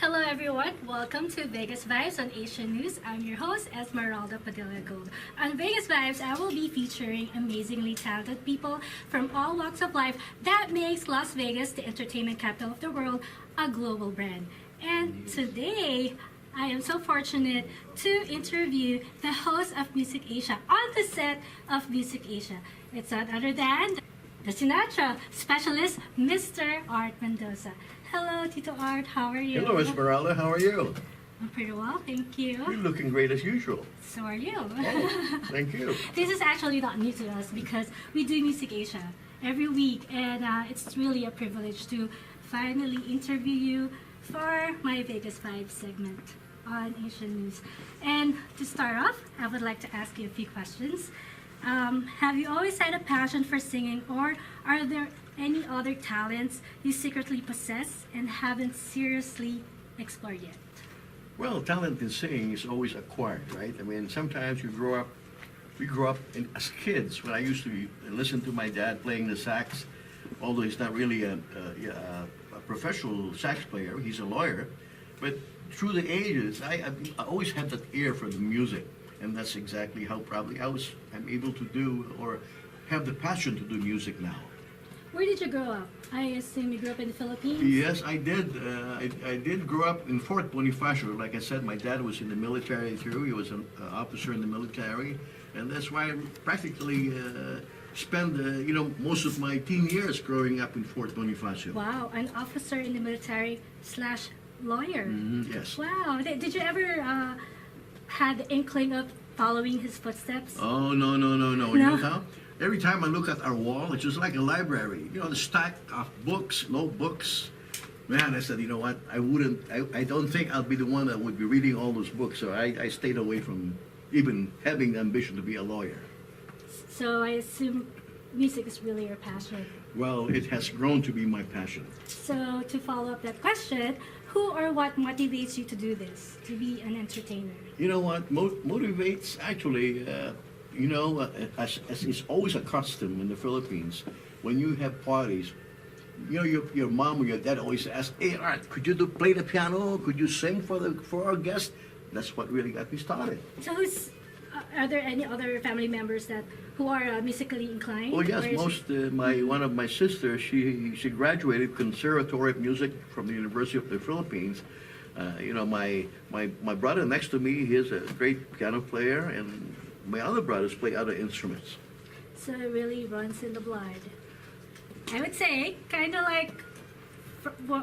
Hello everyone, welcome to Vegas Vibes on Asian News. I'm your host, Esmeralda Padilla Gold. On Vegas Vibes, I will be featuring amazingly talented people from all walks of life that makes Las Vegas, the entertainment capital of the world, a global brand. And today, I am so fortunate to interview the host of Music Asia on the set of Music Asia. It's none other than the Sinatra specialist, Mr. Art Mendoza. Hello, Tito Art. How are you? Hello, Esmeralda. How are you? I'm pretty well, thank You're you. looking great as usual. So are you. Oh, thank you. This is actually not new to us because we do Music Asia every week, and it's really a privilege to finally interview you for my Vegas Vibes segment on Asian News. And to start off, I would like to ask you a few questions. Have you always had a passion for singing, or are there any other talents you secretly possess and haven't seriously explored yet? Well, talent in singing is always acquired, right? I mean, sometimes we grow up as kids. When I used to listen to my dad playing the sax, although he's not really a professional sax player, he's a lawyer. But through the ages, I always had that ear for the music. And that's exactly how probably I'm able to do or have the passion to do music now. Where did you grow up? I assume you grew up in the Philippines? Yes, I did. I did grow up in Fort Bonifacio. Like I said, my dad was in the military too. He was an officer in the military, and that's why I practically spent most of my teen years growing up in Fort Bonifacio. Wow, an officer in the military slash lawyer. Yes. Wow, did you ever had the inkling of following his footsteps? Oh no. No? You know how? Every time I look at our wall, it's just like a library. You know, the stack of books, notebooks. Man, I said, you know what? I don't think I'll be the one that would be reading all those books. So I stayed away from even having the ambition to be a lawyer. So I assume music is really your passion. Well, it has grown to be my passion. So to follow up that question, who or what motivates you to do this, to be an entertainer? You know what motivates actually, as is always a custom in the Philippines, when you have parties, you know, your mom or your dad always asks, "Hey, Art, could you play the piano? Could you sing for our guests?" That's what really got me started. So are there any other family members who are musically inclined? Oh yes, Or is one of my sisters, she graduated Conservatory of Music from the University of the Philippines. My brother next to me, he's a great piano player, and my other brothers play other instruments. So it really runs in the blood. I would say, kind of like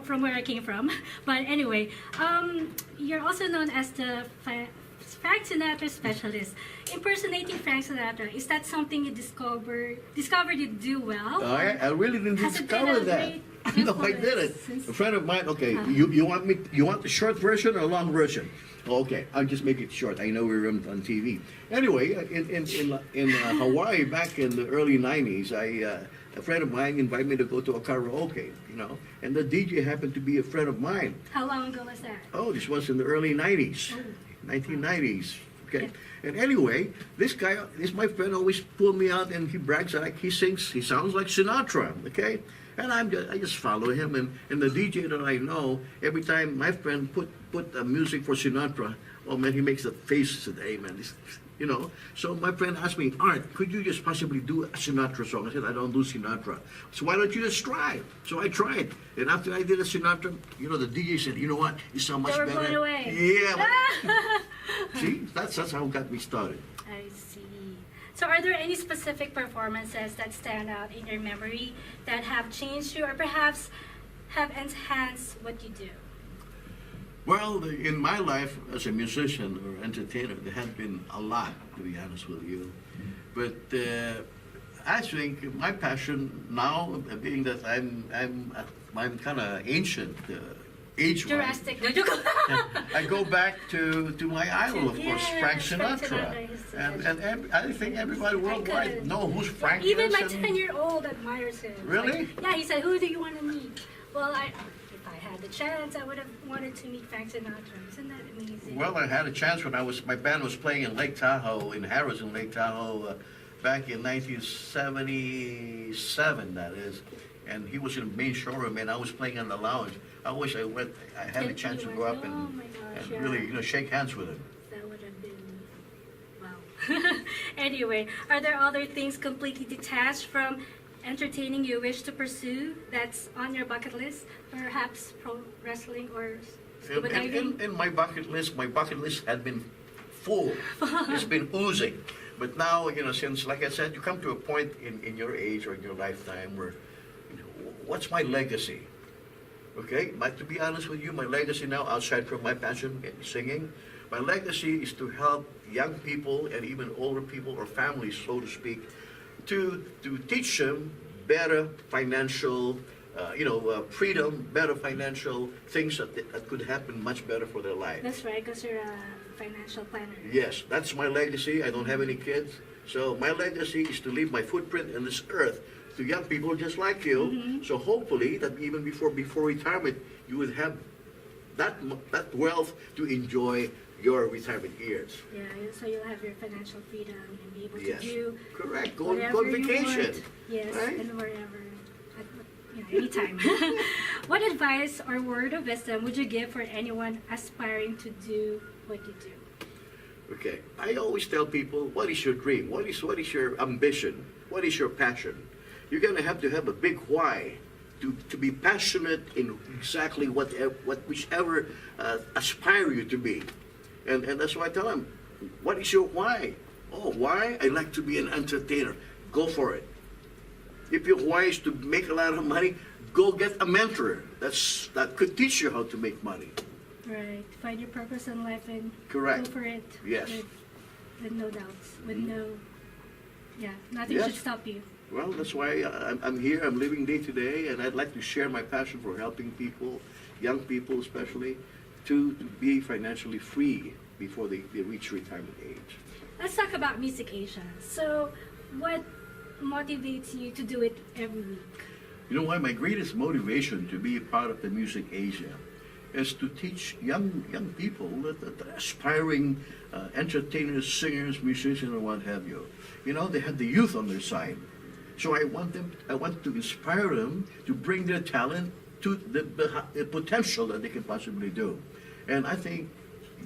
from where I came from. But anyway, you're also known as the Frank Sinatra specialist. Impersonating Frank Sinatra, is that something you discovered you do well? I really didn't Has it been discover a that. great No, I didn't. influence A friend of mine. Okay, Uh-huh. you want the short version or a long version? Okay, I'll just make it short. I know we were on TV. Anyway, in Hawaii back in the early '90s, a friend of mine invited me to go to a karaoke. And the DJ happened to be a friend of mine. How long ago was that? Oh, this was in the early '90s, Oh. 1990s. Okay. And anyway, this my friend always pulled me out and he brags like he sounds like Sinatra. Okay. And I just follow him, and the DJ that I know, every time my friend put music for Sinatra, oh man, he makes a face today, man. So my friend asked me, Art, could you just possibly do a Sinatra song? I said, I don't do Sinatra. So why don't you just try? So I tried, and after I did a Sinatra, the DJ said, you know what, you sound much They were better. blown away. Yeah. See, that's how it got me started. I see. So are there any specific performances that stand out in your memory that have changed you or perhaps have enhanced what you do? Well, in my life as a musician or entertainer, there have been a lot, to be honest with you. But I think my passion now, being that I'm kind of ancient, age-wise, Jurassic. No, joke. I go back to my idol, of course, Yes, Frank Frank Sinatra. Sinatra. And I think everybody worldwide know who's Frank Even is. my and- 10-year-old admires him. Really? Like, yeah, he said, who do you want to meet? Well, if I had the chance, I would have wanted to meet Frank Sinatra. Isn't that amazing? Well, I had a chance when my band was playing in Lake Tahoe, in Harrison, Lake Tahoe, back in 1977, that is. and he was in the main showroom, and I was playing on the lounge. I wish I had a Did chance you to go up oh my gosh, and yeah. really, shake hands with him. That would have been wow. Anyway, are there other things completely detached from entertaining you wish to pursue that's on your bucket list? Perhaps pro wrestling or scuba diving? In my bucket list had been full. It's been oozing. But now, since, like I said, you come to a point in your age or in your lifetime where, what's my legacy? Okay, but to be honest with you, my legacy now, outside from my passion in singing, my legacy is to help young people and even older people or families, so to speak, to teach them better financial, freedom, better financial things that could happen much better for their life. That's right, because you're a financial planner. Yes, that's my legacy. I don't have any kids. So my legacy is to leave my footprint in this earth to young people just like you. Mm-hmm. So hopefully that even before retirement, you would have that wealth to enjoy your retirement years. Yeah, so you'll have your financial freedom and be able Yes, to do correct. Go whatever on you vacation. want. Yes, right? and wherever, anytime. What advice or word of wisdom would you give for anyone aspiring to do what you do? Okay, I always tell people, what is your dream? What is your ambition? What is your passion? You're going to have a big why to be passionate in exactly whichever aspire you to be. And that's why I tell them, what is your why? Oh, why? I like to be an entertainer. Go for it. If your why is to make a lot of money, go get a mentor that could teach you how to make money. Right. Find your purpose in life and Correct. go for it. Yes. With no doubts. With nothing Yes. should stop you. Well, that's why I'm here. I'm living day to day, and I'd like to share my passion for helping people, young people especially, to be financially free before they reach retirement age. Let's talk about Music Asia. So, what motivates you to do it every week? You know why? My greatest motivation to be a part of the Music Asia is to teach young people, that aspiring entertainers, singers, musicians, and what have you. They have the youth on their side. So I want to inspire them to bring their talent to the potential that they can possibly do. And I think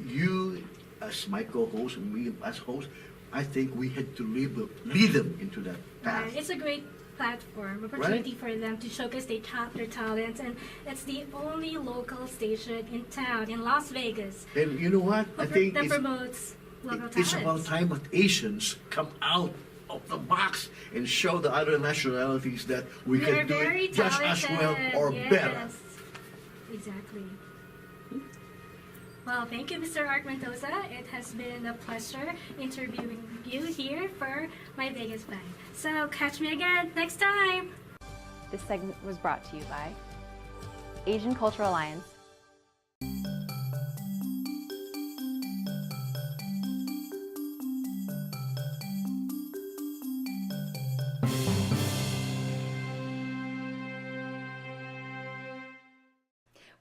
you, as my co-host, and me as host, I think we had to lead them into that path. It's a great platform, opportunity for them to showcase their talents, and it's the only local station in town, in Las Vegas, And you know what? I think that promotes local it's talents. about time that Asians come out of the box and show the other nationalities that we We can are do very it just as well talented, or yes. better. Exactly. Well, thank you, Mr. Art Mendoza. It has been a pleasure interviewing you here for my Vegas Vibe. So catch me again next time. This segment was brought to you by Asian Cultural Alliance,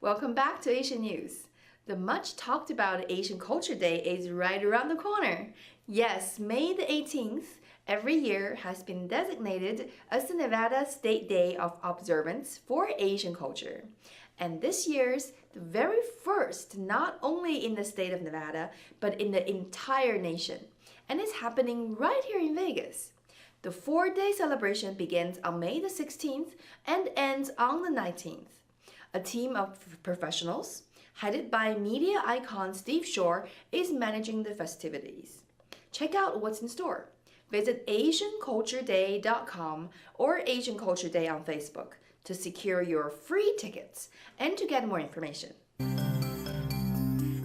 Welcome back to Asian News. The much talked about Asian Culture Day is right around the corner. Yes, May the 18th every year has been designated as the Nevada State Day of Observance for Asian culture. And this year's the very first, not only in the state of Nevada, but in the entire nation. And it's happening right here in Vegas. The 4-day celebration begins on May the 16th and ends on the 19th. A team of professionals, headed by media icon Steve Shore, is managing the festivities. Check out what's in store. Visit AsianCultureDay.com or Asian Culture Day on Facebook to secure your free tickets and to get more information.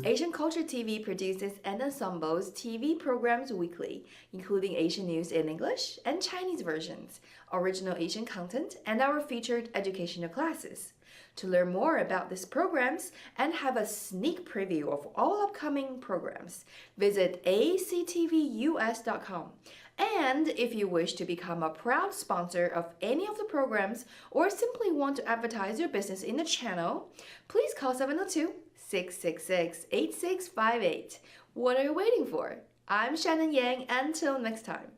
Asian Culture TV produces and assembles TV programs weekly, including Asian news in English and Chinese versions, original Asian content, and our featured educational classes. To learn more about these programs and have a sneak preview of all upcoming programs, visit actvus.com. And if you wish to become a proud sponsor of any of the programs or simply want to advertise your business in the channel, please call 702-666-8658. What are you waiting for? I'm Shannon Yang. Until next time.